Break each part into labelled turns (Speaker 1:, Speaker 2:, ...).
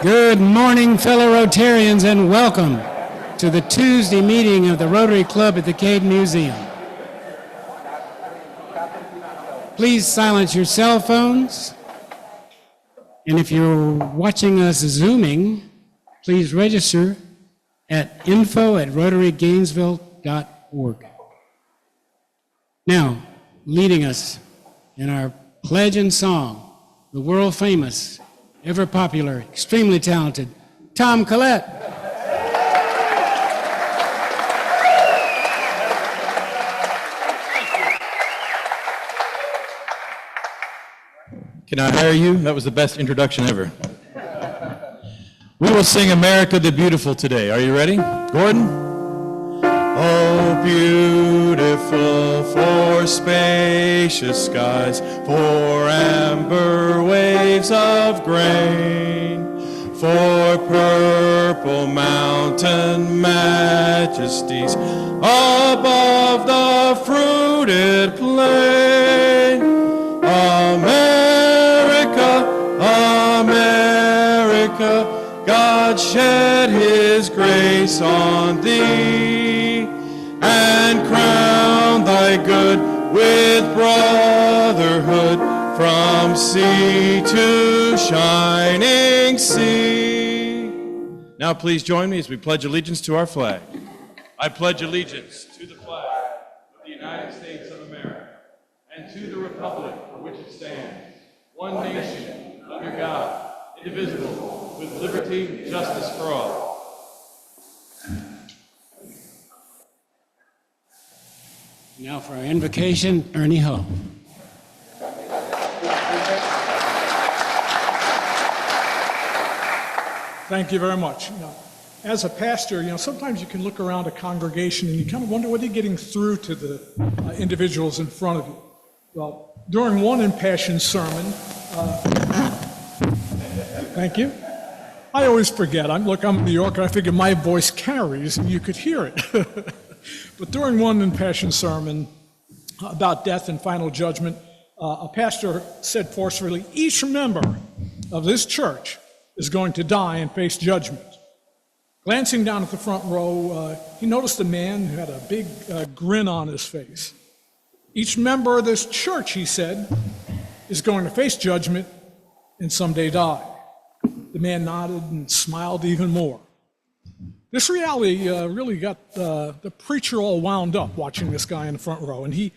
Speaker 1: Good morning, fellow Rotarians, and welcome to the Tuesday meeting of the Rotary Club at the Cade Museum. Please silence your cell phones, and if you're watching us Zooming, please register at info@rotarygainesville.org. Now, leading us in our pledge and song, the world famous, ever popular, extremely talented, Tom Collette.
Speaker 2: Can I hire you? That was the best introduction ever. We will sing America the Beautiful today. Are you ready? Gordon? Oh, beautiful for spacious skies, for amber waves of grain, for purple mountain majesties above the fruited plain. America, America, God shed his grace on thee, and crown thy good with brotherhood from sea to shining sea. Now please join me as we pledge allegiance to our flag. I pledge allegiance to the flag of the United States of America and to the republic for which it stands, one nation, under God, indivisible, with liberty and justice for all.
Speaker 1: Now for our invocation, Ernie Ho.
Speaker 3: Thank you very much. As a pastor, sometimes you can look around a congregation and you kind of wonder what they're getting through to the individuals in front of you. Well, during one impassioned sermon, thank you. I always forget. I'm a New Yorker. I figure my voice carries and you could hear it. But during one impassioned sermon about death and final judgment, a pastor said forcefully, each member of this church is going to die and face judgment. Glancing down at the front row, he noticed a man who had a big grin on his face. Each member of this church, he said, is going to face judgment and someday die. The man nodded and smiled even more. This reality really got the preacher all wound up watching this guy in the front row, and he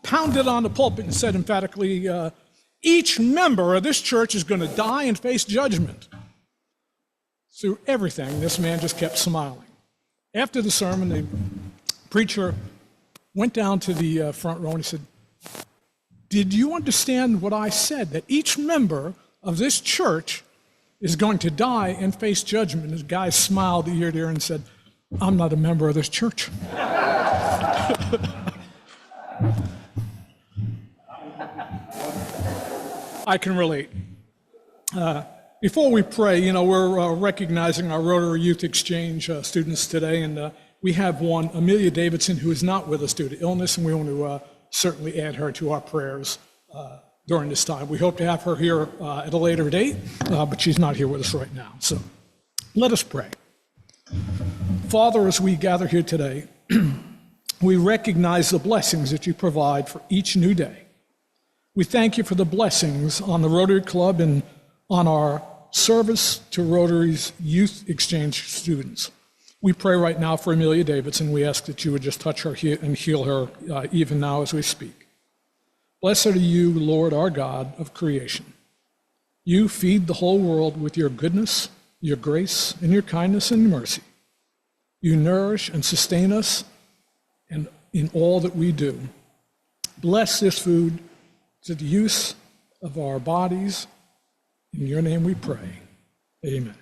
Speaker 3: pounded on the pulpit and said emphatically, each member of this church is going to die and face judgment. Through everything, this man just kept smiling. After the sermon, the preacher went down to the front row and he said, did you understand what I said, that each member of this church is going to die and face judgment? And the guy smiled ear to ear and said, I'm not a member of this church. I can relate. Before we pray, we're recognizing our Rotary Youth Exchange students today, and we have one, Amelia Davidson, who is not with us due to illness, and we want to certainly add her to our prayers during this time. We hope to have her here at a later date, but she's not here with us right now. So let us pray. Father, as we gather here today, we recognize the blessings that you provide for each new day. We thank you for the blessings on the Rotary Club and on our service to Rotary's Youth Exchange students. We pray right now for Amelia Davidson. We ask that you would just touch her and heal her even now as we speak. Blessed are you, Lord, our God of creation. You feed the whole world with your goodness, your grace, and your kindness and mercy. You nourish and sustain us and in all that we do. Bless this food to the use of our bodies. In your name we pray. Amen.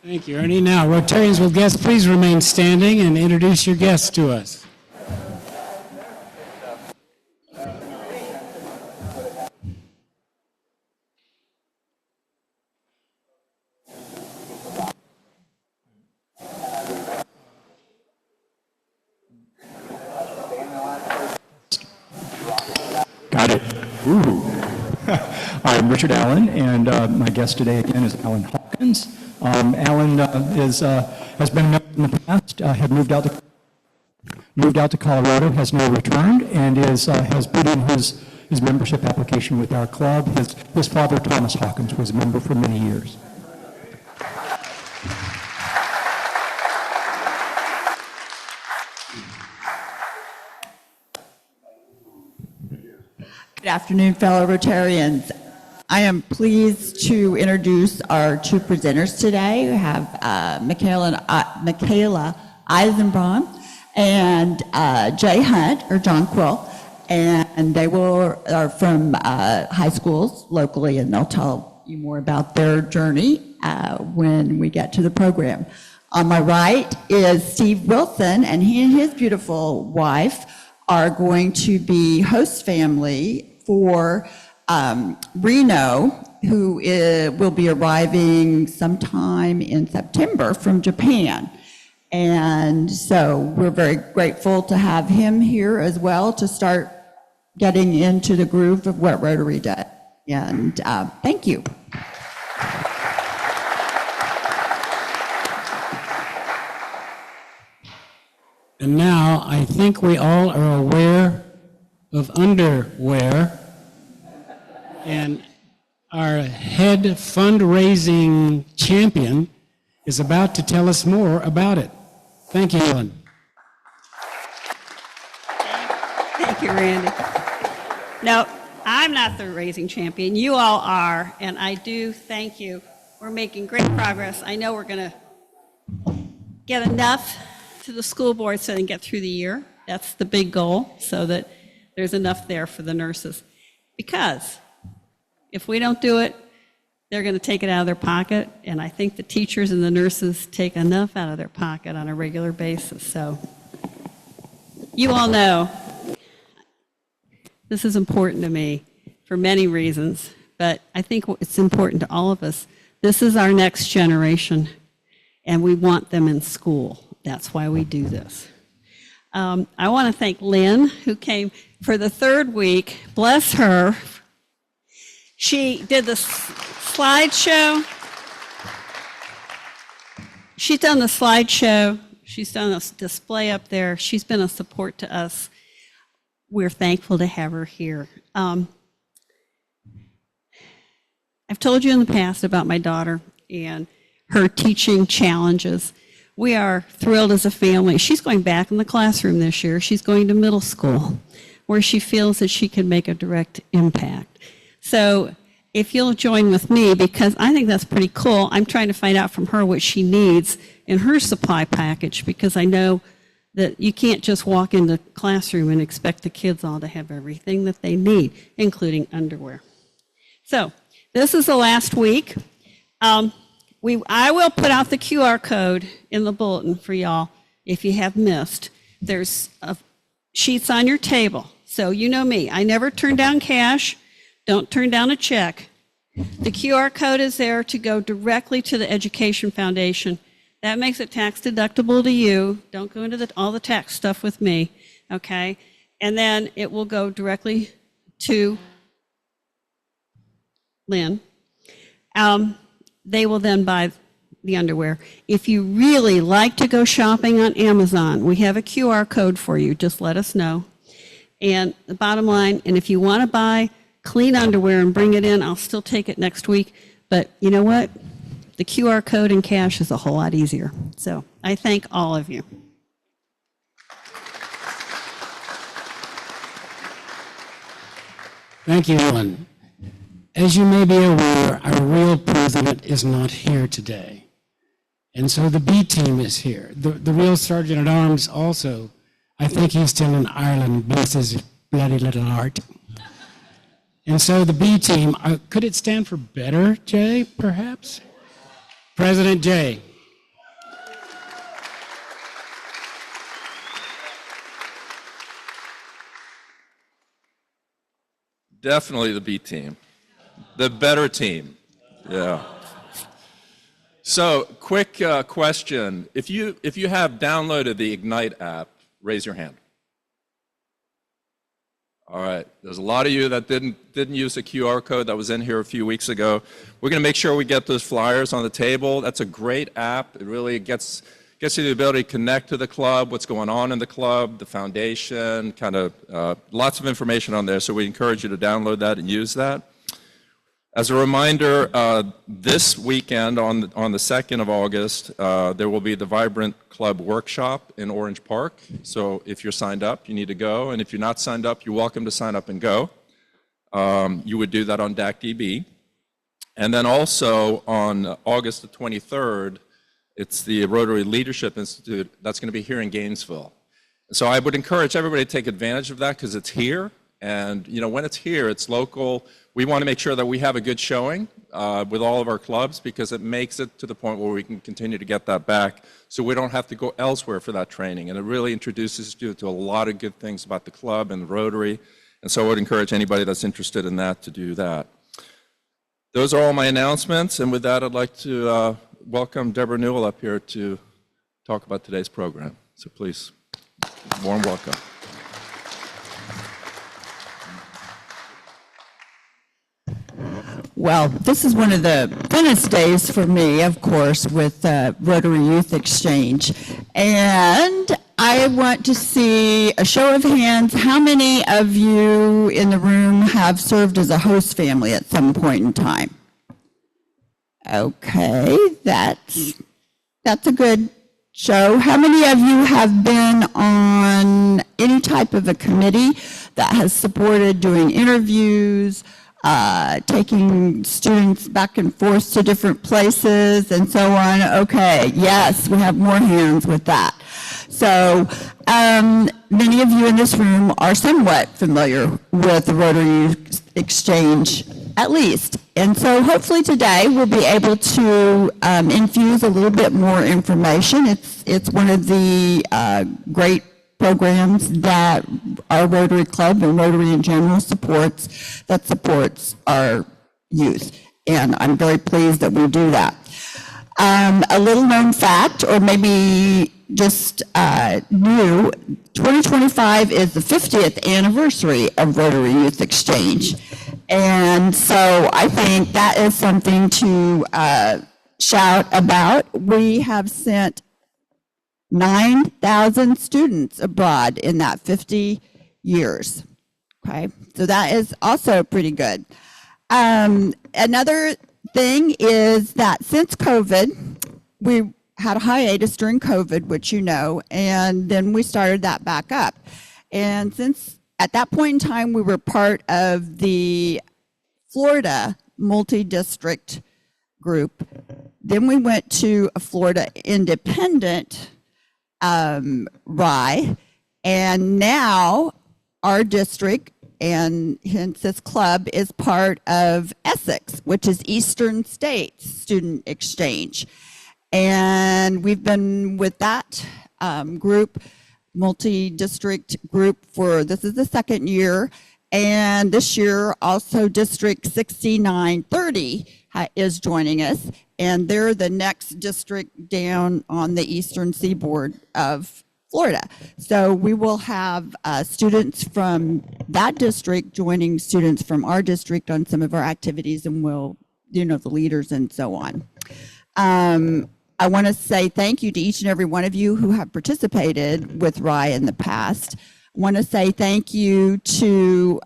Speaker 1: Thank you, Ernie. Now, Rotarians will guests, please remain standing and introduce your guests to us.
Speaker 4: Got it. Ooh. I'm Richard Allen, and my guest today again is Alan Hawkins. Alan has been a member in the past, had moved out to Colorado, has now returned, and has put in his membership application with our club. His father, Thomas Hawkins, was a member for many years.
Speaker 5: Good afternoon, fellow Rotarians. I am pleased to introduce our two presenters today. We have Michaela Eisenbaum and Jay Hunt, or John Quill, and they are from high schools locally, and they'll tell you more about their journey when we get to the program. On my right is Steve Wilson, and he and his beautiful wife are going to be host family for Reno, who will be arriving sometime in September from Japan. And so we're very grateful to have him here as well to start getting into the groove of what Rotary does. And thank you.
Speaker 1: And now, I think we all are aware of underwear, and our head fundraising champion is about to tell us more about it. Thank you, Ellen.
Speaker 6: Thank you, Randy. No, I'm not the raising champion. You all are, and I do thank you. We're making great progress. I know we're going to get enough to the school board so they can get through the year. That's the big goal, so that there's enough there for the nurses. Because if we don't do it, they're going to take it out of their pocket, and I think the teachers and the nurses take enough out of their pocket on a regular basis. So you all know this is important to me for many reasons, but I think it's important to all of us. This is our next generation, and we want them in school. That's why we do this. I want to thank Lynn, who came for the third week. Bless her. She did the slideshow. She's done the slideshow. She's done a display up there. She's been a support to us. We're thankful to have her here. I've told you in the past about my daughter and her teaching challenges. We are thrilled as a family. She's going back in the classroom this year. She's going to middle school, where she feels that she can make a direct impact. So if you'll join with me, because I think that's pretty cool, I'm trying to find out from her what she needs in her supply package, because I know that you can't just walk in the classroom and expect the kids all to have everything that they need, including underwear. So this is the last week. I will put out the QR code in the bulletin for y'all if you have missed. There's sheets on your table. So you know me. I never turn down cash. Don't turn down a check. The QR code is there to go directly to the Education Foundation. That makes it tax deductible to you. Don't go into all the tax stuff with me, okay? And then it will go directly to Lynn. They will then buy the underwear. If you really like to go shopping on Amazon, we have a QR code for you. Just let us know. And the bottom line, and if you want to buy clean underwear and bring it in, I'll still take it next week. But you know what? The QR code and cash is a whole lot easier. So I thank all of you.
Speaker 1: Thank you, Ellen. As you may be aware, our real president is not here today. And so the B team is here. The real Sergeant at Arms also. I think he's still in Ireland, bless his bloody little heart. And so the B team, could it stand for better, Jay, perhaps? President Jay.
Speaker 2: Definitely the B team. The better team. Yeah. So, quick question. If you have downloaded the Ignite app, raise your hand. All right. There's a lot of you that didn't use the QR code that was in here a few weeks ago. We're going to make sure we get those flyers on the table. That's a great app. It really gets you the ability to connect to the club, what's going on in the club, the foundation, kind of lots of information on there. So we encourage you to download that and use that. As a reminder, this weekend on the 2nd of August, there will be the Vibrant Club Workshop in Orange Park. So if you're signed up, you need to go. And if you're not signed up, you're welcome to sign up and go. You would do that on DACDB. And then also on August the 23rd, it's the Rotary Leadership Institute that's going to be here in Gainesville. So I would encourage everybody to take advantage of that because it's here. And when it's here, it's local. We want to make sure that we have a good showing with all of our clubs because it makes it to the point where we can continue to get that back so we don't have to go elsewhere for that training. And it really introduces you to a lot of good things about the club and the Rotary. And so I would encourage anybody that's interested in that to do that. Those are all my announcements. And with that, I'd like to welcome Debra Newell up here to talk about today's program. So please, warm welcome.
Speaker 5: Well, this is one of the funnest days for me, of course, with Rotary Youth Exchange. And I want to see a show of hands. How many of you in the room have served as a host family at some point in time? Okay, that's a good show. How many of you have been on any type of a committee that has supported doing interviews, taking students back and forth to different places and so on? Okay, yes, we have more hands with that. So many of you in this room are somewhat familiar with the Rotary Youth Exchange, at least. And so hopefully today we'll be able to infuse a little bit more information. It's one of the great programs that our Rotary Club and Rotary in general supports our youth. And I'm very pleased that we do that. A little known fact, or maybe just new, 2025 is the 50th anniversary of Rotary Youth Exchange. And so I think that is something to shout about. We have sent 9,000 students abroad in that 50 years. Okay, so that is also pretty good. Another thing is that since COVID, we had a hiatus during COVID, which you know, and then we started that back up. And since at that point in time, we were part of the Florida multi-district group. Then we went to a Florida independent RYE, and now our district and hence this club is part of Essex, which is Eastern States Student Exchange. And we've been with that group, multi-district group, this is the second year. And this year also District 6930 is joining us. And they're the next district down on the eastern seaboard of Florida. So we will have students from that district joining students from our district on some of our activities, and we'll, the leaders and so on. I want to say thank you to each and every one of you who have participated with RYE in the past. I want to say thank you to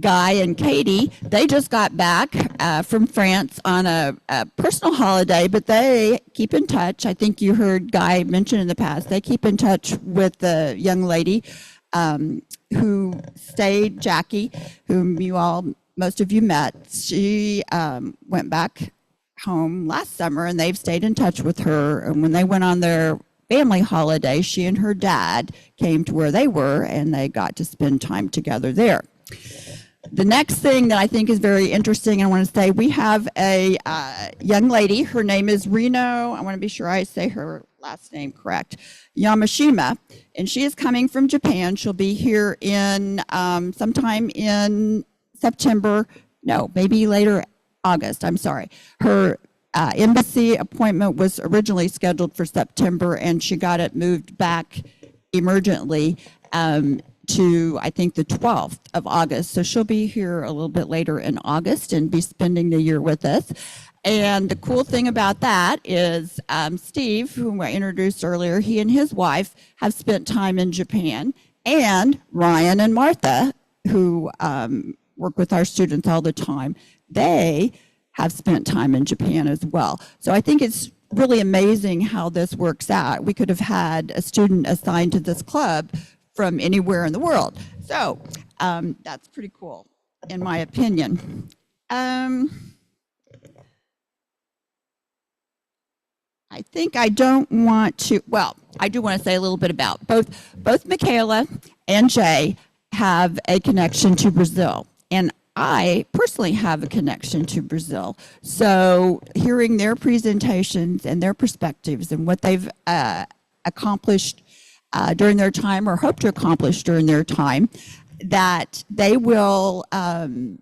Speaker 5: Guy and Katie. They just got back from France on a personal holiday, but they keep in touch. I think you heard Guy mention in the past, they keep in touch with the young lady who stayed, Jackie, whom most of you met. She went back home last summer, and they've stayed in touch with her. And when they went on their family holiday, she and her dad came to where they were, and they got to spend time together there. The next thing that I think is very interesting, I want to say, we have a young lady. Her name is Reno. I want to be sure I say her last name correct. Yamashima, and she is coming from Japan. She'll be here in sometime in September. No, maybe later August. I'm sorry. Her embassy appointment was originally scheduled for September, and she got it moved back emergently to, I think, the 12th of August. So she'll be here a little bit later in August and be spending the year with us. And the cool thing about that is Steve, whom I introduced earlier, he and his wife have spent time in Japan, and Ryan and Martha, who work with our students all the time, they have spent time in Japan as well. So I think it's really amazing how this works out. We could have had a student assigned to this club from anywhere in the world. So that's pretty cool, in my opinion. I think I don't want to, well, I do want to say a little bit about both Michaela and Jay have a connection to Brazil. And I personally have a connection to Brazil. So hearing their presentations and their perspectives and what they've accomplished during their time, or hope to accomplish during their time, that they will have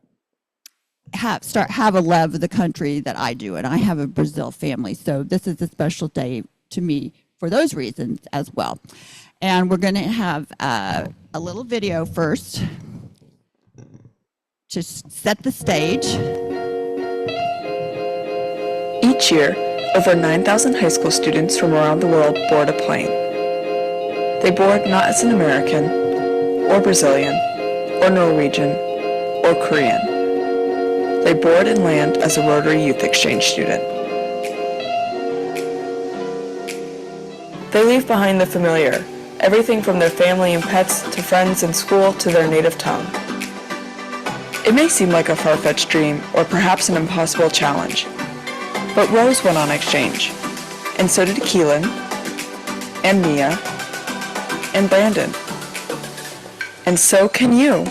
Speaker 5: a love of the country that I do, and I have a Brazil family. So this is a special day to me for those reasons as well. And we're going to have a little video first to set the stage.
Speaker 7: Each year, over 9,000 high school students from around the world board a plane. They board not as an American, or Brazilian, or Norwegian, or Korean. They board and land as a Rotary Youth Exchange student. They leave behind the familiar, everything from their family and pets to friends and school to their native tongue. It may seem like a far-fetched dream or perhaps an impossible challenge, but Rose went on exchange, and so did Keelan, and Mia, and Brandon. And so can you.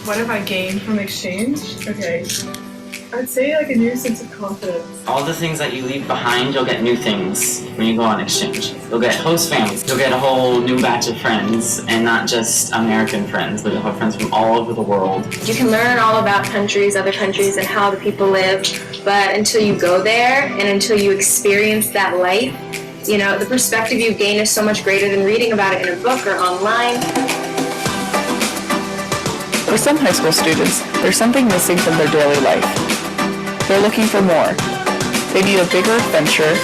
Speaker 8: What have I gained from exchange? Okay, I'd say like a new sense of confidence.
Speaker 9: All the things that you leave behind, you'll get new things when you go on exchange. You'll get host families. You'll get a whole new batch of friends, and not just American friends, but you'll have friends from all over the world.
Speaker 10: You can learn all about countries, other countries, and how the people live, but until you go there and until you experience that life, you know, the perspective you gain is so much greater than reading about it in a book or online.
Speaker 7: For some high school students, there's something missing from their daily life. They're looking for more. They need a bigger adventure,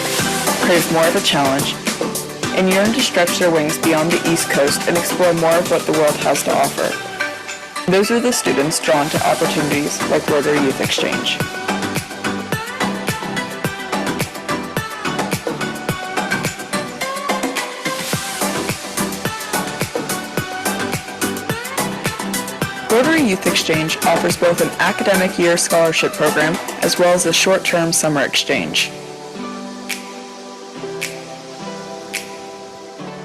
Speaker 7: crave more of a challenge, and yearn to stretch their wings beyond the East Coast and explore more of what the world has to offer. Those are the students drawn to opportunities like Rotary Youth Exchange. Rotary Youth Exchange offers both an academic year scholarship program as well as a short-term summer exchange.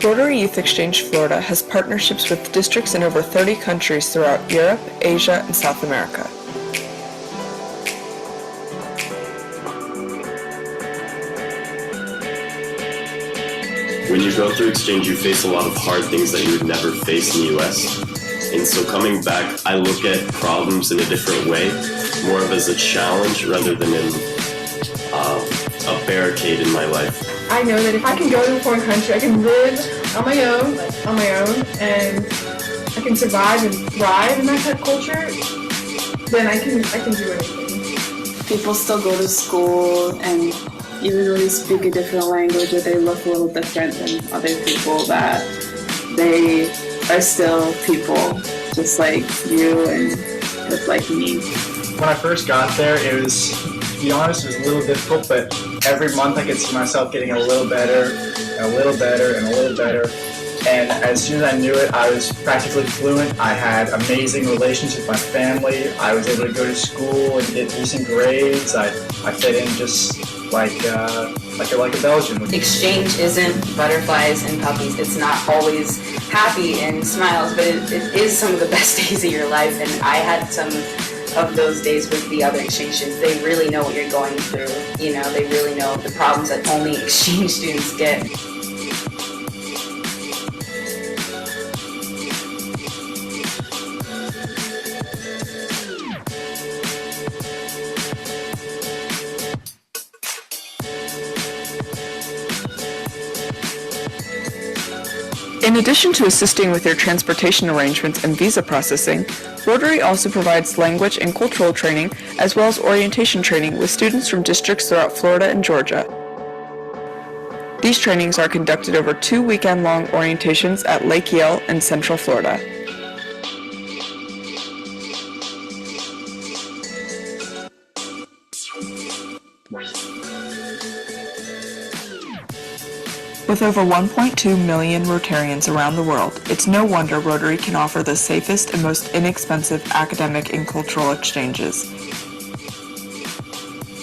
Speaker 7: Rotary Youth Exchange Florida has partnerships with districts in over 30 countries throughout Europe, Asia, and South America.
Speaker 11: When you go through exchange, you face a lot of hard things that you would never face in the U.S. And so coming back, I look at problems in a different way, more of as a challenge rather than in a barricade in my life.
Speaker 8: I know that if I can go to a foreign country, I can live on my own, and I can survive and thrive in that culture, then I can do anything.
Speaker 12: People still go to school, and even though they speak a different language or they look a little different than other people, that they are still people just like you and just like me.
Speaker 13: When I first got there, it was, to be honest, it was a little difficult, but every month I could see myself getting a little better, and a little better, and a little better. And as soon as I knew it, I was practically fluent. I had amazing relations with my family. I was able to go to school and get decent grades. I fit in just like a Belgian.
Speaker 7: Exchange isn't butterflies and puppies. It's not always happy and smiles, but it is some of the best days of your life. And I had some of those days with the other exchange students. They really know what you're going through. You know, they really know the problems that only exchange students get. In addition to assisting with your transportation arrangements and visa processing, Rotary also provides language and cultural training as well as orientation training with students from districts throughout Florida and Georgia. These trainings are conducted over 2 weekend-long orientations at Lake Yale in Central Florida. With over 1.2 million Rotarians around the world, it's no wonder Rotary can offer the safest and most inexpensive academic and cultural exchanges.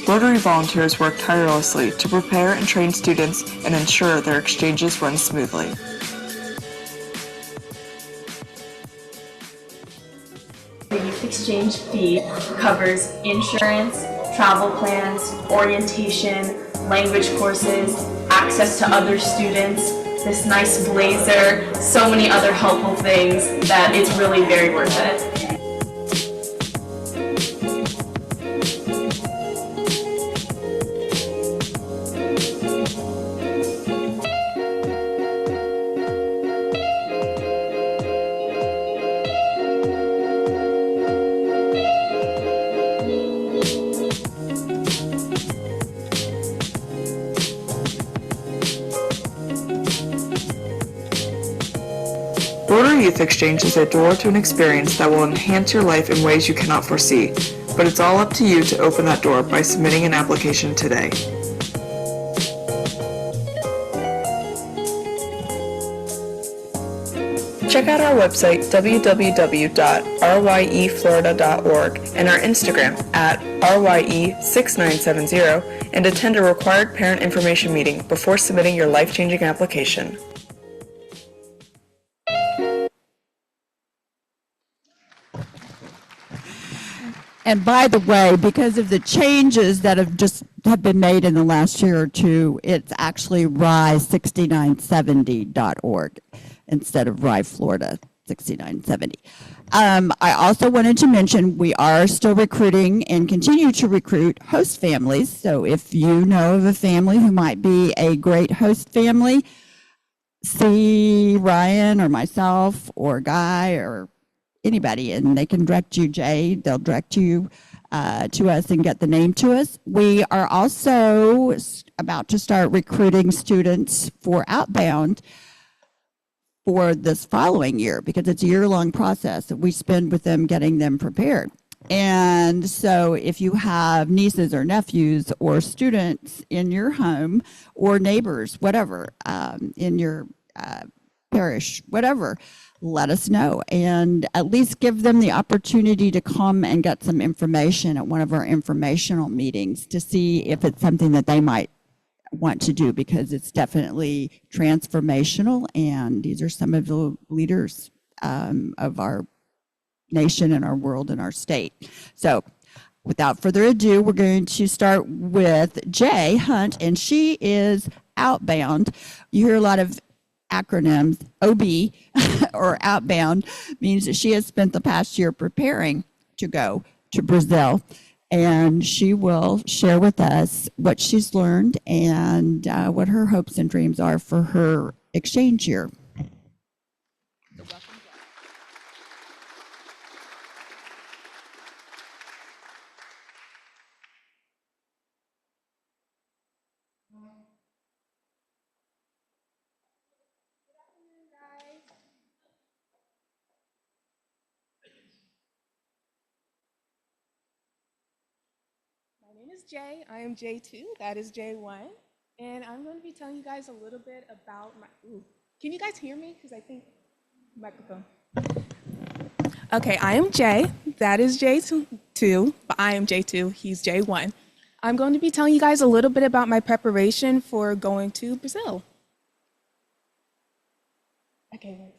Speaker 7: Rotary volunteers work tirelessly to prepare and train students and ensure their exchanges run smoothly.
Speaker 14: The youth exchange fee covers insurance, travel plans, orientation, language courses, access to other students, this nice blazer, so many other helpful things that it's really very worth it.
Speaker 7: Rotary Youth Exchange is a door to an experience that will enhance your life in ways you cannot foresee, but it's all up to you to open that door by submitting an application today. Check out our website, www.ryeflorida.org, and our Instagram at RYE6970, and attend a required parent information meeting before submitting your life-changing application.
Speaker 5: And by the way, because of the changes that have been made in the last year or two, it's actually RYE6970.org instead of RYE Florida 6970. I also wanted to mention we are still recruiting and continue to recruit host families. So if you know of a family who might be a great host family, see Ryan or myself or Guy or anybody, and they can direct you, Jay. They'll direct you to us and get the name to us. We are also about to start recruiting students for outbound for this following year, because it's a year-long process that we spend with them getting them prepared. And so if you have nieces or nephews or students in your home or neighbors, whatever, in your parish, whatever, let us know and at least give them the opportunity to come and get some information at one of our informational meetings to see if it's something that they might want to do, because it's definitely transformational, and these are some of the leaders of our nation and our world and our state. So without further ado, we're going to start with Jay Hunt, and she is outbound. You hear a lot of acronyms. OB or outbound means that she has spent the past year preparing to go to Brazil, and she will share with us what she's learned and what her hopes and dreams are for her exchange year.
Speaker 15: My name is Jay. I am J2. That is J1. And I'm going to be telling you guys a little bit about Can you guys hear me? Because I think microphone. Okay, I am Jay. That is J2, but I am J2. He's J1. I'm going to be telling you guys a little bit about my preparation for going to Brazil. Okay, wait.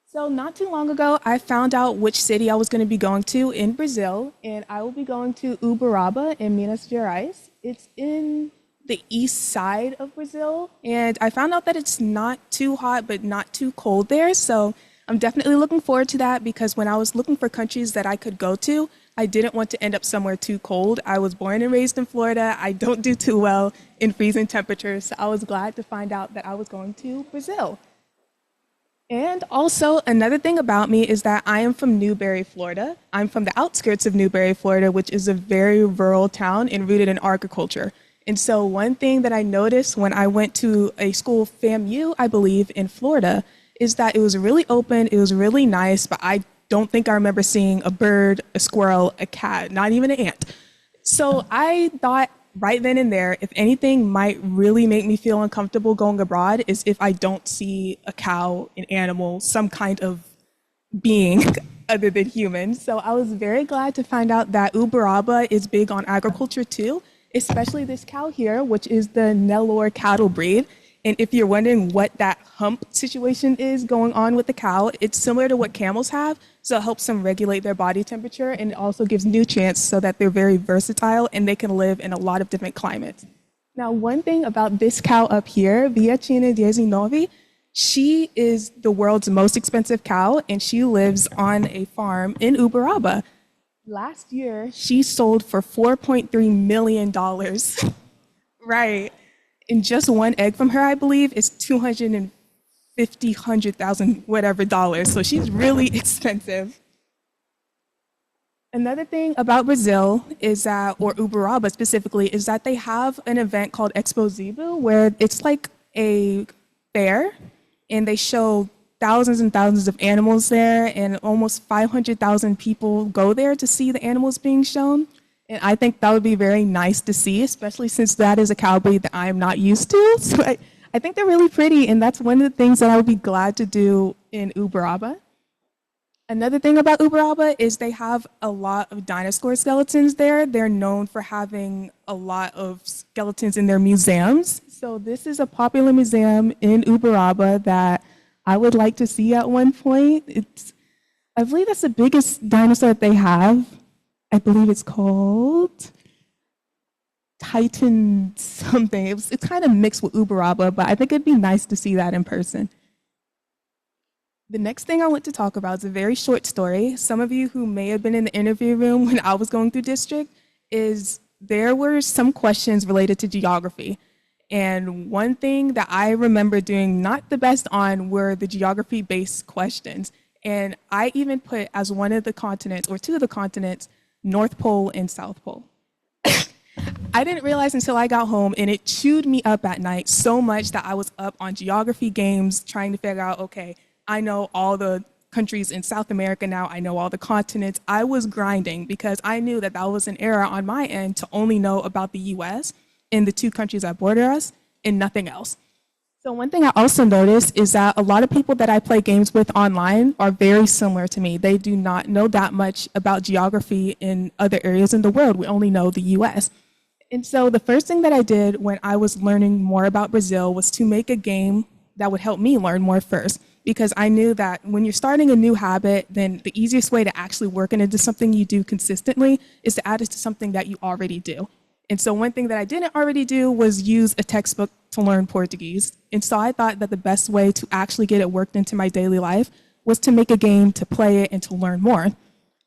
Speaker 15: So not too long ago, I found out which city I was going to be going to in Brazil, and I will be going to Uberaba in Minas Gerais. It's in the east side of Brazil, and I found out that it's not too hot but not too cold there, so I'm definitely looking forward to that because when I was looking for countries that I could go to, I didn't want to end up somewhere too cold. I was born and raised in Florida. I don't do too well in freezing temperatures, so I was glad to find out that I was going to Brazil. And also, another thing about me is that I am from Newberry, Florida. I'm from the outskirts of Newberry, Florida, which is a very rural town and rooted in agriculture. And so one thing that I noticed when I went to a school, FAMU, I believe, in Florida, is that it was really open, it was really nice, but I don't think I remember seeing a bird, a squirrel, a cat, not even an ant. So I thought right then and there, if anything might really make me feel uncomfortable going abroad is if I don't see a cow, an animal, some kind of being other than human. So I was very glad to find out that Uberaba is big on agriculture too, especially this cow here, which is the Nelore cattle breed. And if you're wondering what that hump situation is going on with the cow, it's similar to what camels have. So it helps them regulate their body temperature and it also gives nutrients so that they're very versatile and they can live in a lot of different climates. Now, one thing about this cow up here, Viatina 19, she is the world's most expensive cow and she lives on a farm in Uberaba. Last year, she sold for $4.3 million. Right. And just one egg from her, I believe, is $250,000 whatever dollars. So she's really expensive. Another thing about Brazil is that, or Uberaba specifically, is that they have an event called Expo Zebu, where it's like a fair, and they show thousands and thousands of animals there, and almost 500,000 people go there to see the animals being shown. And I think that would be very nice to see, especially since that is a cow breed that I am not used to. So I think they're really pretty, and that's one of the things that I would be glad to do in Uberaba. Another thing about Uberaba is they have a lot of dinosaur skeletons there. They're known for having a lot of skeletons in their museums. So this is a popular museum in Uberaba that I would like to see at one point. I believe that's the biggest dinosaur that they have. I believe it's called Titan something. It's kind of mixed with Uberaba, but I think it'd be nice to see that in person. The next thing I want to talk about is a very short story. Some of you who may have been in the interview room when I was going through district is there were some questions related to geography. And one thing that I remember doing not the best on were the geography-based questions. And I even put as one of the continents, or two of the continents, North Pole and South Pole. I didn't realize until I got home, and it chewed me up at night so much that I was up on geography games trying to figure out, okay, I know all the countries in South America now, I know all the continents. I was grinding because I knew that that was an error on my end to only know about the US and the two countries that border us and nothing else. So one thing I also noticed is that a lot of people that I play games with online are very similar to me. They do not know that much about geography in other areas in the world. We only know the US. And so the first thing that I did when I was learning more about Brazil was to make a game that would help me learn more first. Because I knew that when you're starting a new habit, then the easiest way to actually work it into something you do consistently is to add it to something that you already do. And so one thing that I didn't already do was use a textbook to learn Portuguese. And so I thought that the best way to actually get it worked into my daily life was to make a game, to play it, and to learn more.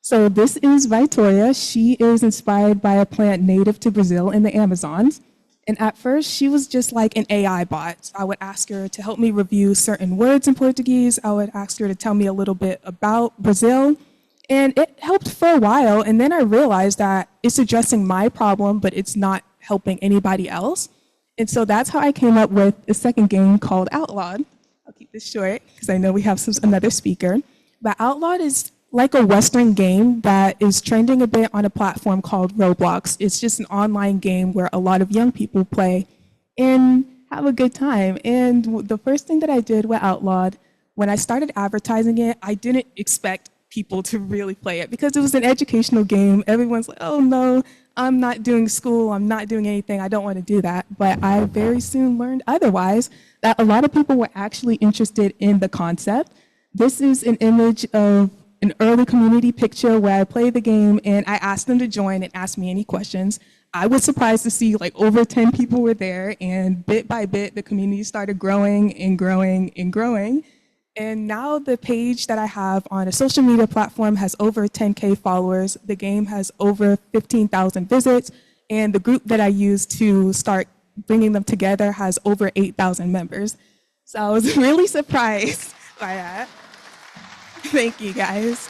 Speaker 15: So this is Victoria. She is inspired by a plant native to Brazil in the Amazons. And at first, she was just like an AI bot. I would ask her to help me review certain words in Portuguese. I would ask her to tell me a little bit about Brazil. And it helped for a while. And then I realized that it's addressing my problem, but it's not helping anybody else. And so that's how I came up with a second game called Outlawed. I'll keep this short because I know we have another speaker. But Outlawed is like a Western game that is trending a bit on a platform called Roblox. It's just an online game where a lot of young people play and have a good time. And the first thing that I did with Outlawed, when I started advertising it, I didn't expect people to really play it because it was an educational game. Everyone's like, oh no, I'm not doing school, I'm not doing anything, I don't want to do that. But I very soon learned otherwise, that a lot of people were actually interested in the concept. This is an image of an early community picture where I play the game and I asked them to join and ask me any questions. I was surprised to see like over 10 people were there, and bit by bit, the community started growing and growing and growing. And now the page that I have on a social media platform has over 10K followers. The game has over 15,000 visits. And the group that I used to start bringing them together has over 8,000 members. So I was really surprised by that. Thank you, guys.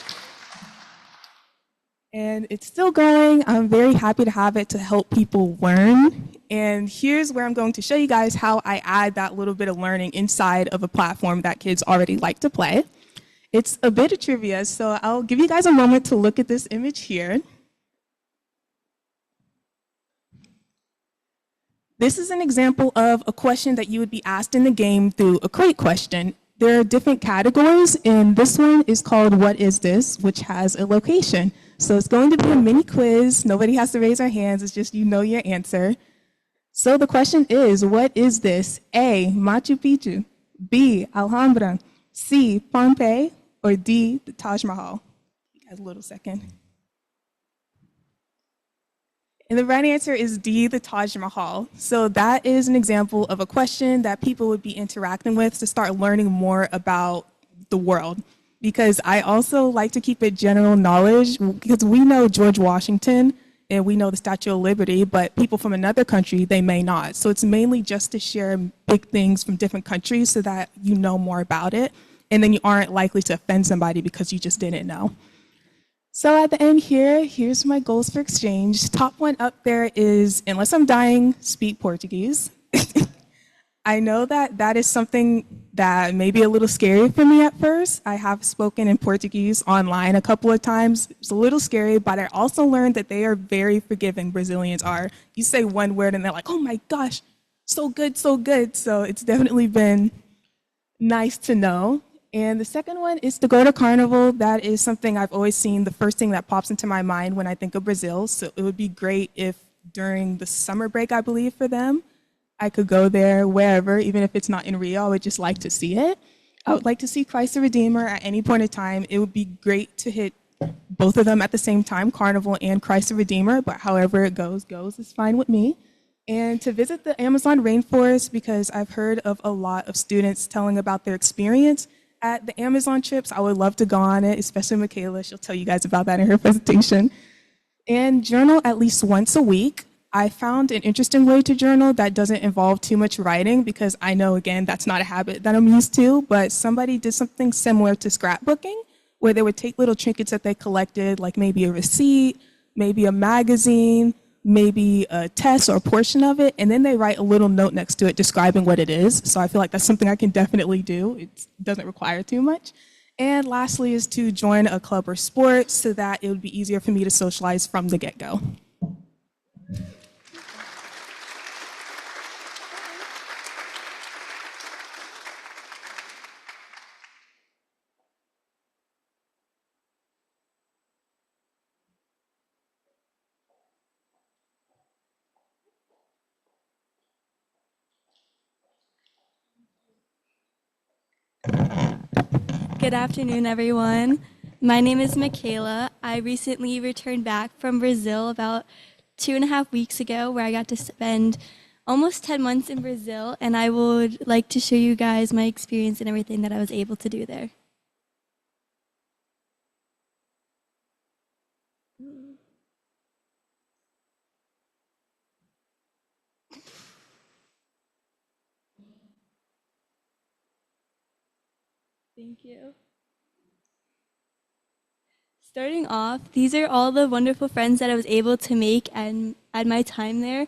Speaker 15: And it's still going. I'm very happy to have it to help people learn. And here's where I'm going to show you guys how I add that little bit of learning inside of a platform that kids already like to play. It's a bit of trivia, so I'll give you guys a moment to look at this image here. This is an example of a question that you would be asked in the game through a crate question. There are different categories, and this one is called What Is This?, which has a location. So it's going to be a mini quiz. Nobody has to raise their hands. It's just you know your answer. So the question is, what is this? A, Machu Picchu, B, Alhambra, C, Pompeii, or D, the Taj Mahal? You guys a little second. And the right answer is D, the Taj Mahal. So that is an example of a question that people would be interacting with to start learning more about the world. Because I also like to keep it general knowledge, because we know George Washington and we know the Statue of Liberty, but people from another country, they may not. So it's mainly just to share big things from different countries so that you know more about it, and then you aren't likely to offend somebody because you just didn't know. So at the end here, here's my goals for exchange. Top one up there is, unless I'm dying, speak Portuguese. I know that that is something that may be a little scary for me at first. I have spoken in Portuguese online a couple of times. It's a little scary, but I also learned that they are very forgiving, Brazilians are. You say one word and they're like, oh my gosh, so good, so good. So it's definitely been nice to know. And the second one is to go to Carnival. That is something I've always seen, the first thing that pops into my mind when I think of Brazil. So it would be great if during the summer break, I believe, for them, I could go there wherever, even if it's not in Rio. I would just like to see it. I would like to see Christ the Redeemer at any point in time. It would be great to hit both of them at the same time, Carnival and Christ the Redeemer, but however it goes is fine with me. And to visit the Amazon rainforest, because I've heard of a lot of students telling about their experience at the Amazon trips. I would love to go on it, especially Michaela. She'll tell you guys about that in her presentation. And journal at least once a week. I found an interesting way to journal that doesn't involve too much writing, because I know, again, that's not a habit that I'm used to, but somebody did something similar to scrapbooking, where they would take little trinkets that they collected, like maybe a receipt, maybe a magazine, maybe a test or a portion of it, and then they write a little note next to it describing what it is. So I feel like that's something I can definitely do. It doesn't require too much. And lastly is to join a club or sport so that it would be easier for me to socialize from the get-go.
Speaker 16: Good afternoon, everyone. My name is Michaela. I recently returned back from Brazil about 2.5 weeks ago, where I got to spend almost 10 months in Brazil, and I would like to show you guys my experience and everything that I was able to do there. Thank you. Starting off, these are all the wonderful friends that I was able to make and at my time there.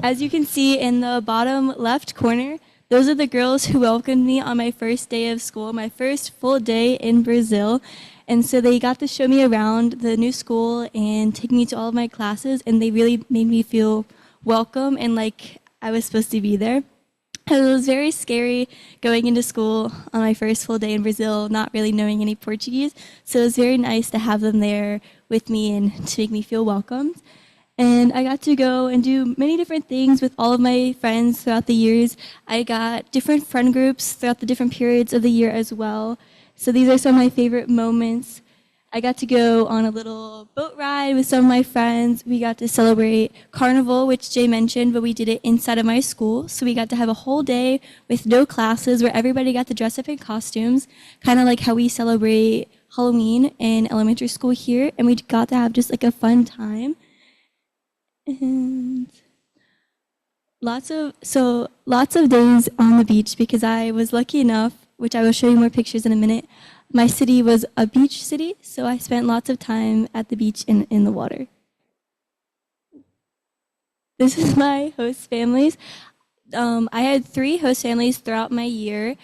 Speaker 16: As you can see in the bottom left corner, those are the girls who welcomed me on my first day of school, my first full day in Brazil. And so they got to show me around the new school and take me to all of my classes, and they really made me feel welcome and like I was supposed to be there. It was very scary going into school on my first full day in Brazil, not really knowing any Portuguese. So it was very nice to have them there with me and to make me feel welcomed. And I got to go and do many different things with all of my friends throughout the years. I got different friend groups throughout the different periods of the year as well. So these are some of my favorite moments. I got to go on a little boat ride with some of my friends. We got to celebrate Carnival, which Jay mentioned, but we did it inside of my school. So we got to have a whole day with no classes where everybody got to dress up in costumes, kind of like how we celebrate Halloween in elementary school here. And we got to have just like a fun time. And lots of days on the beach because I was lucky enough, which I will show you more pictures in a minute. My city was a beach city, so I spent lots of time at the beach in the water. This is my host families. I had 3 host families throughout my year.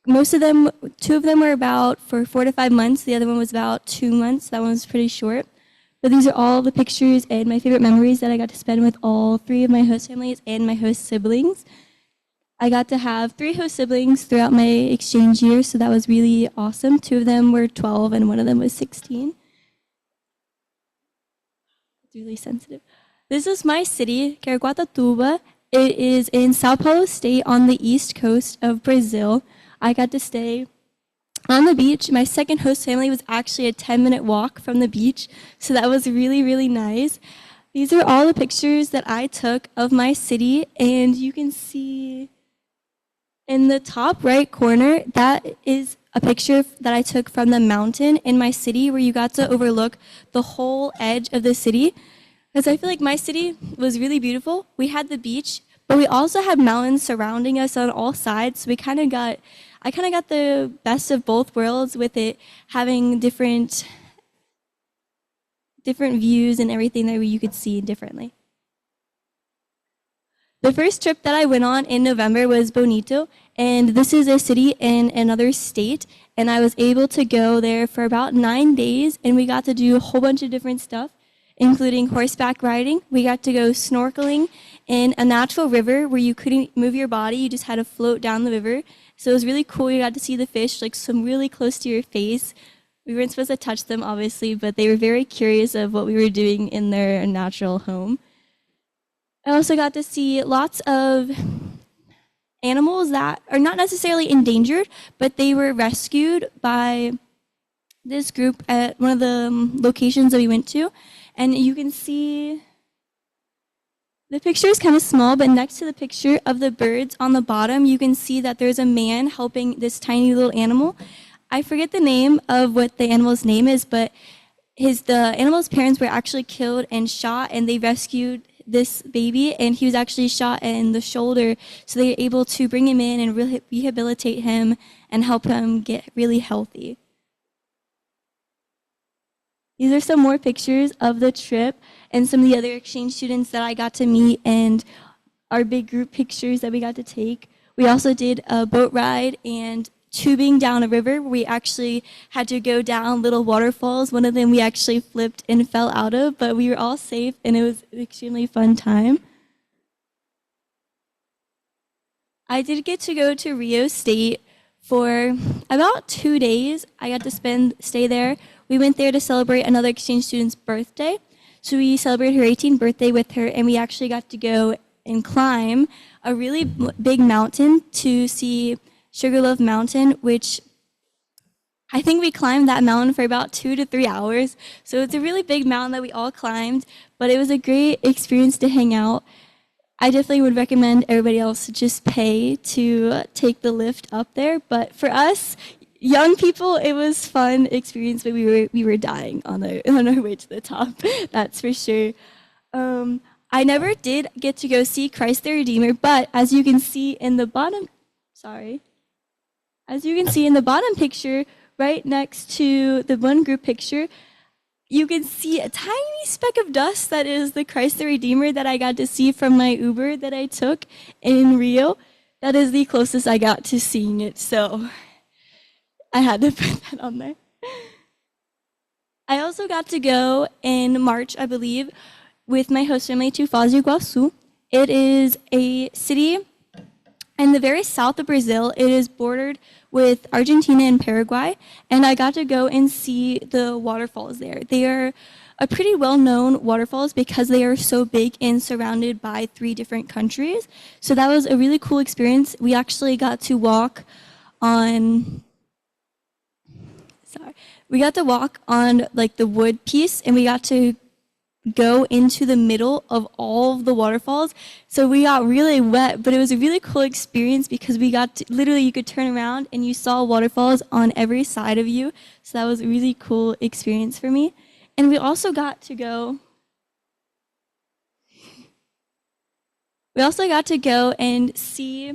Speaker 16: Most of them, 2 of them were about for 4 to 5 months. The other one was about 2 months. That one was pretty short. But these are all the pictures and my favorite memories that I got to spend with all 3 of my host families and my host siblings. I got to have 3 host siblings throughout my exchange year, so that was really awesome. 2 of them were 12 and 1 of them was 16. It's really sensitive. This is my city, Caraguatatuba. It is in Sao Paulo State on the east coast of Brazil. I got to stay on the beach. My second host family was actually a 10-minute walk from the beach, so that was really, really nice. These are all the pictures that I took of my city, and you can see in the top right corner, that is a picture that I took from the mountain in my city where you got to overlook the whole edge of the city. Because I feel like my city was really beautiful. We had the beach, but we also had mountains surrounding us on all sides. So I kind of got the best of both worlds with it having different views and everything that you could see differently. The first trip that I went on in November was Bonito, and this is a city in another state, and I was able to go there for about 9 days, and we got to do a whole bunch of different stuff, including horseback riding. We got to go snorkeling in a natural river where you couldn't move your body, you just had to float down the river. So it was really cool. You got to see the fish like swim really close to your face. We weren't supposed to touch them, obviously, but they were very curious of what we were doing in their natural home. I also got to see lots of animals that are not necessarily endangered, but they were rescued by this group at one of the locations that we went to. And you can see the picture is kind of small, but next to the picture of the birds on the bottom, you can see that there's a man helping this tiny little animal. I forget the name of what the animal's name is, but the animal's parents were actually killed and shot, and they rescued this baby, and he was actually shot in the shoulder, so they were able to bring him in and rehabilitate him and help him get really healthy. These are some more pictures of the trip and some of the other exchange students that I got to meet and our big group pictures that we got to take. We also did a boat ride and tubing down a river where we actually had to go down little waterfalls. One of them we actually flipped and fell out of, but we were all safe and it was an extremely fun time. I did get to go to Rio State for about 2 days. I got to stay there. We went there to celebrate another exchange student's birthday. So we celebrated her 18th birthday with her, and we actually got to go and climb a really big mountain to see Sugarloaf Mountain, which I think we climbed that mountain for about 2 to 3 hours. So it's a really big mountain that we all climbed, but it was a great experience to hang out. I definitely would recommend everybody else to just pay to take the lift up there. But for us, young people, it was fun experience, but we were dying on our way to the top. That's for sure. I never did get to go see Christ the Redeemer, but as you can see in the bottom, as you can see in the bottom picture, right next to the one group picture, you can see a tiny speck of dust that is the Christ the Redeemer that I got to see from my Uber that I took in Rio. That is the closest I got to seeing it, so I had to put that on there. I also got to go in March, I believe, with my host family to Foz do Iguaçu. It is a city In the very south of Brazil, it is bordered with Argentina and Paraguay, and I got to go and see the waterfalls there. They are a pretty well-known waterfalls because they are so big and surrounded by 3 different countries. So that was a really cool experience. We actually got to walk on, like the wood piece, and we got to go into the middle of all of the waterfalls. So we got really wet, but it was a really cool experience because we got to, literally you could turn around and you saw waterfalls on every side of you. So that was a really cool experience for me. And we also got to go and see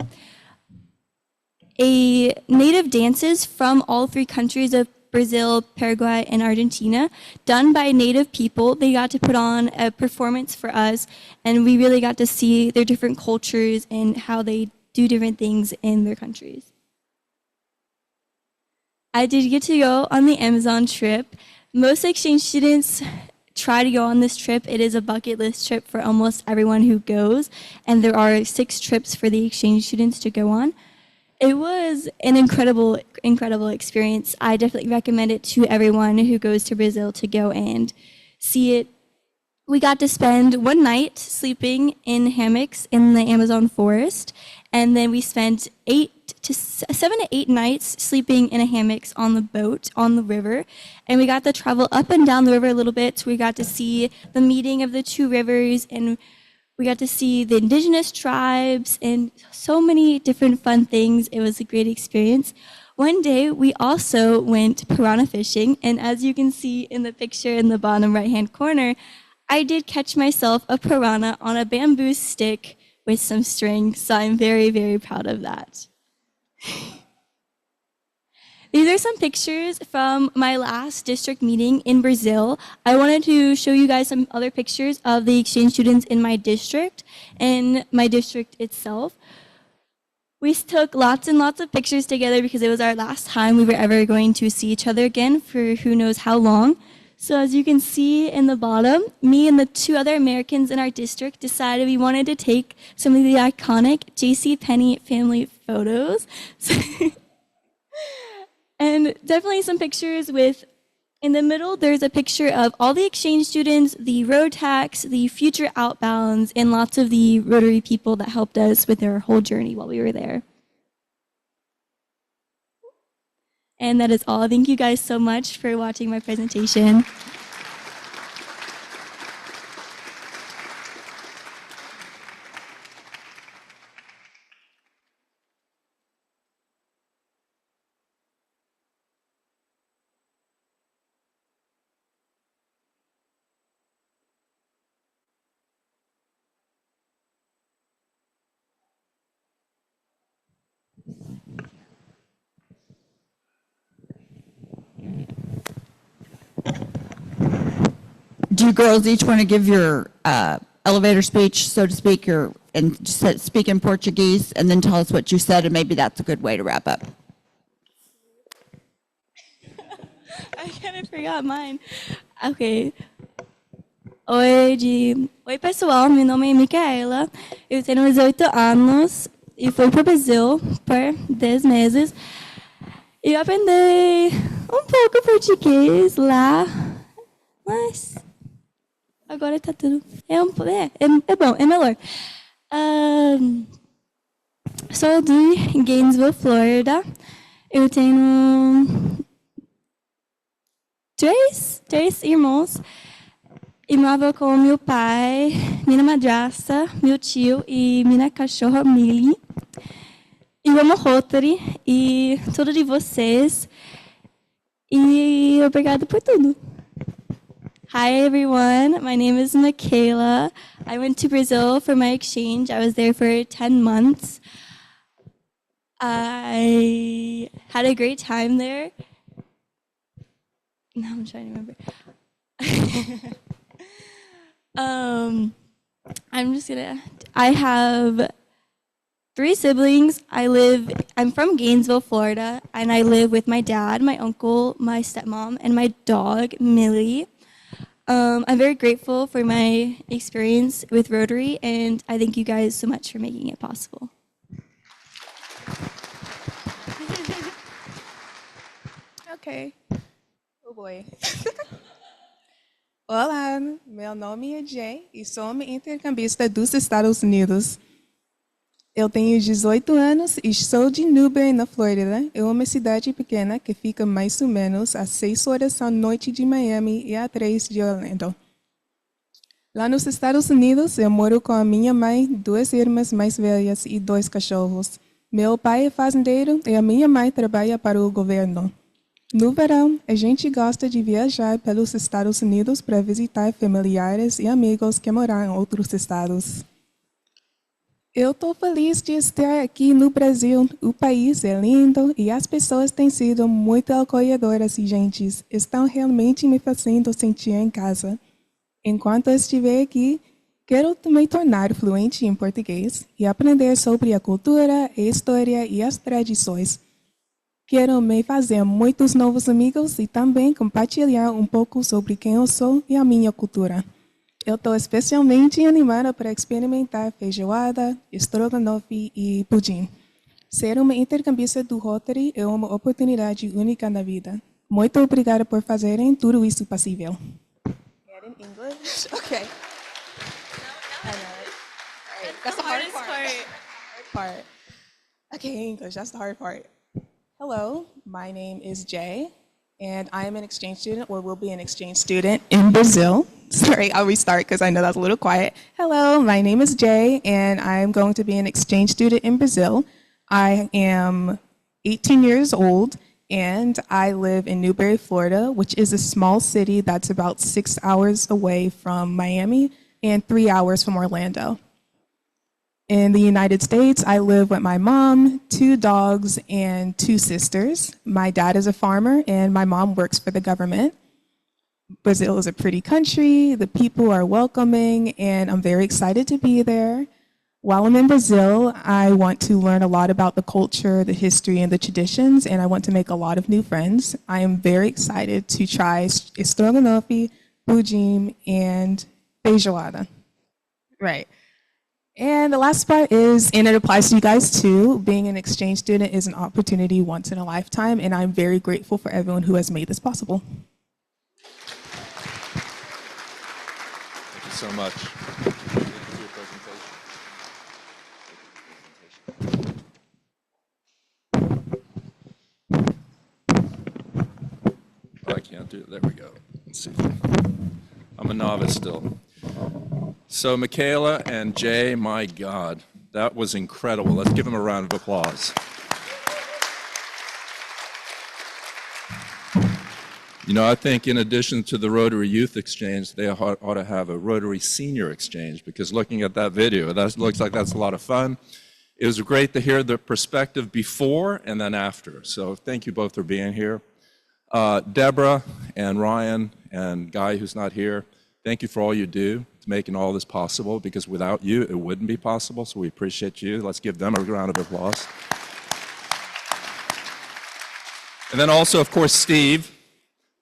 Speaker 16: a native dances from all 3 countries of Brazil, Paraguay, and Argentina, done by native people. They got to put on a performance for us, and we really got to see their different cultures and how they do different things in their countries. I did get to go on the Amazon trip. Most exchange students try to go on this trip. It is a bucket list trip for almost everyone who goes, and there are 6 trips for the exchange students to go on. It was an incredible experience. I definitely recommend it to everyone who goes to Brazil to go and see it. We got to spend 1 night sleeping in hammocks in the Amazon forest, and then we spent 7 to 8 nights sleeping in a hammocks on the boat on the river, and we got to travel up and down the river a little bit. So we got to see the meeting of the 2 rivers, and we got to see the indigenous tribes and so many different fun things. It was a great experience. One day, we also went piranha fishing, and as you can see in the picture in the bottom right-hand corner, I did catch myself a piranha on a bamboo stick with some string, so I'm very, very proud of that. These are some pictures from my last district meeting in Brazil. I wanted to show you guys some other pictures of the exchange students in my district and my district itself. We took lots and lots of pictures together because it was our last time we were ever going to see each other again for who knows how long. So as you can see in the bottom, me and the 2 other Americans in our district decided we wanted to take some of the iconic JCPenney family photos. And definitely some pictures with, in the middle, there's a picture of all the exchange students, the road tax, the future outbounds, and lots of the Rotary people that helped us with their whole journey while we were there. And that is all. Thank you guys so much for watching my presentation.
Speaker 5: Do you girls each want to give your elevator speech, so to speak, and just speak in Portuguese, and then tell us what you said, and maybe that's a good way to wrap up.
Speaker 16: I kind of forgot mine. Okay. Oi, pessoal, meu nome é Micaela, eu tenho 18 anos e fui para o Brasil por 10 meses. E eu aprendi pouco português lá, mas agora está tudo. É bom, é melhor. Sou de Gainesville, Flórida. Eu tenho três irmãos. E morava com meu pai, minha madrasta, meu tio e minha cachorra Millie. Eu amo Rotary e tudo de vocês. E obrigado por tudo. Hi everyone, my name is Michaela. I went to Brazil for my exchange. I was there for 10 months. I had a great time there. Now I'm trying to remember. I have 3 siblings. I'm from Gainesville, Florida, and I live with my dad, my uncle, my stepmom, and my dog, Millie. I'm very grateful for my experience with Rotary, and I thank you guys so much for making it possible.
Speaker 15: Okay. Oh boy. Olá, meu nome é Jay e sou uma intercambista dos Estados Unidos. Eu tenho 18 anos e sou de Newberry, na Flórida. É uma cidade pequena que fica mais ou menos a 6 horas à noite de Miami e a 3 de Orlando. Lá nos Estados Unidos, eu moro com a minha mãe, 2 irmãs mais velhas e 2 cachorros. Meu pai é fazendeiro e a minha mãe trabalha para o governo. No verão, a gente gosta de viajar pelos Estados Unidos para visitar familiares e amigos que moram em outros estados. Eu estou feliz de estar aqui no Brasil. O país é lindo e as pessoas têm sido muito acolhedoras e gentis. Estão realmente me fazendo sentir em casa. Enquanto eu estiver aqui, quero me tornar fluente em português e aprender sobre a cultura, a história e as tradições. Quero me fazer muitos novos amigos e também compartilhar um pouco sobre quem eu sou e a minha cultura. Eu estou especialmente animada para experimentar feijoada, estrogonofe e pudim. Ser uma intercambista do Rotary é uma oportunidade única na vida. Muito obrigada por fazerem tudo isso possível. In English? Okay. I know it. All right. That's the hardest part. Okay, English, that's the hard part. Hello, my name is Jay, and I am an exchange student, or will be an exchange student in Brazil. Sorry, I'll restart because I know that's a little quiet. Hello, my name is Jay, and I'm going to be an exchange student in Brazil. I am 18 years old, and I live in Newberry, Florida, which is a small city that's about 6 hours away from Miami and 3 hours from Orlando. In the United States, I live with my mom, 2 dogs, and 2 sisters. My dad is a farmer, and my mom works for the government. Brazil is a pretty country, the people are welcoming, and I'm very excited to be there. While I'm in Brazil, I want to learn a lot about the culture, the history, and the traditions, and I want to make a lot of new friends. I am very excited to try estrogonofe, pudim, and feijoada. Right. And the last part is, and it applies to you guys too, being an exchange student is an opportunity once in a lifetime, and I'm very grateful for everyone who has made this possible.
Speaker 2: Thank you so much. Thank you for your presentation. Oh, I can't do it. There we go. Let's see. I'm a novice still. So Michaela and Jay, my God, that was incredible. Let's give them a round of applause. You know, I think in addition to the Rotary Youth Exchange, they ought to have a Rotary Senior Exchange, because looking at that video, that looks like that's a lot of fun. It was great to hear the perspective before and then after. So thank you both for being here. Debra and Ryan and Guy, who's not here, thank you for all you do to making all this possible, because without you, it wouldn't be possible. So we appreciate you. Let's give them a round of applause. And then also, of course, Steve.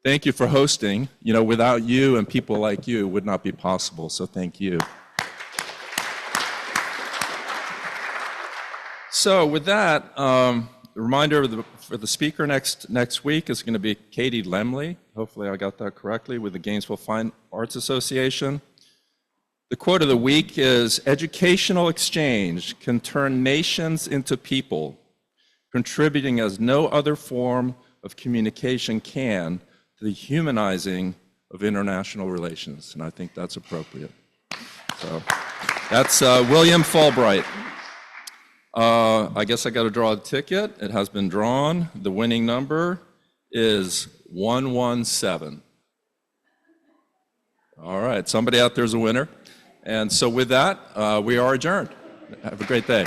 Speaker 2: Thank you for hosting. You know, without you and people like you, it would not be possible, so thank you. So with that, a reminder for the speaker next week is going to be Katie Lemley. Hopefully I got that correctly, with the Gainesville Fine Arts Association. The quote of the week is, "Educational exchange can turn nations into people, contributing as no other form of communication can to the humanizing of international relations." And I think that's appropriate. So that's William Fulbright. I guess I got to draw a ticket. It has been drawn. The winning number is 117. All right, somebody out there is a winner. And so with that, we are adjourned. Have a great day.